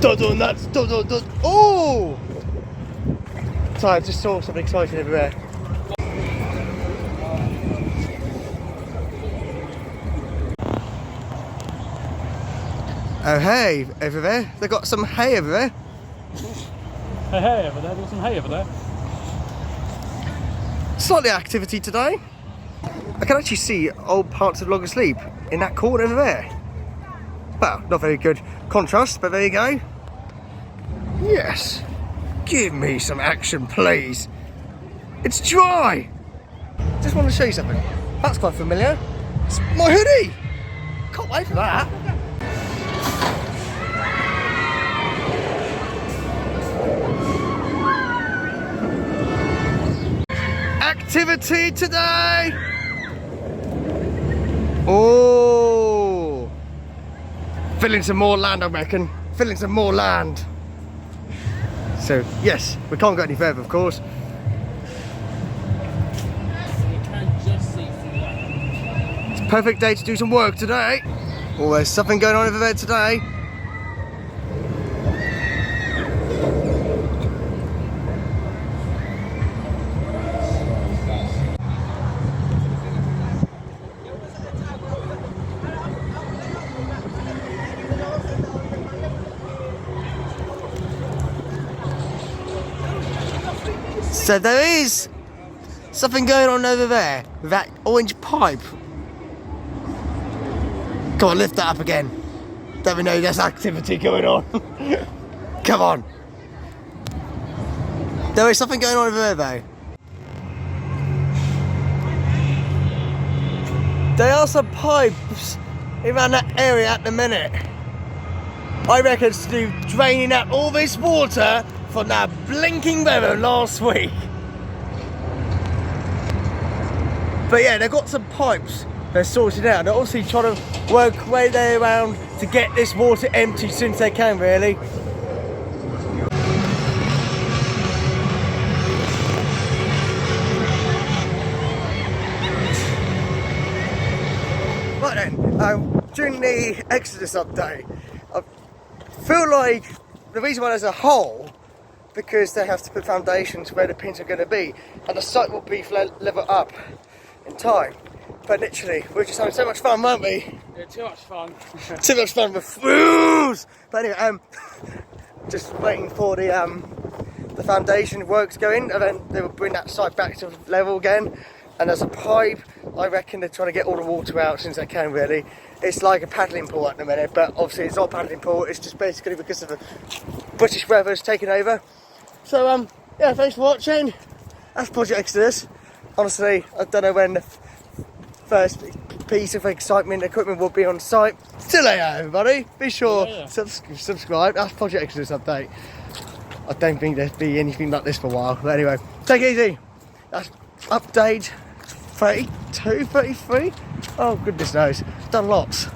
Dodo nuts, dodo, dodo. Oh! Sorry, I just saw something exciting everywhere. Oh hey, over there. They got some hay over there. Hey over there, there's some hay over there. Slightly activity today. I can actually see old parts of Log Asleep in that corner over there. Well, not very good contrast, but there you go. Yes. Give me some action, please. It's dry. Just want to show you something. That's quite familiar. It's my hoodie. Can't wait for that. Activity today. Oh, filling some more land, I reckon. Filling some more land. So yes, we can't go any further, of course. It's a perfect day to do some work today. Oh, there's something going on over there today. So there is something going on over there with that orange pipe. Come on, lift that up again. Let me know there's activity going on. Come on. There is something going on over there though. There are some pipes around that area at the minute. I reckon it's to do draining out all this water from that blinking weather last week. But yeah, they've got some pipes they're sorting out. They're obviously trying to work way their around to get this water empty as soon as they can, really. Right then, during the Exodus update, I feel like the reason why there's a hole, because they have to put foundations where the pins are going to be, and the site will be level up in time. But literally, we're just having so much fun, weren't we? Yeah, too much fun. Too much fun with fools. But anyway, just waiting for the foundation works going, and then they will bring that site back to level again. And there's a pipe. I reckon they're trying to get all the water out since they can, really. It's like a paddling pool at the minute, but obviously it's not a paddling pool. It's just basically because of the British weather's taken over. So yeah, thanks for watching. That's Project Exodus. Honestly, I don't know when the first piece of excitement equipment will be on site. Till later, everybody. Be sure subscribe. That's Project Exodus update. I don't think there'll be anything like this for a while. But anyway, take it easy. That's update 32, 33. Oh goodness knows, done lots.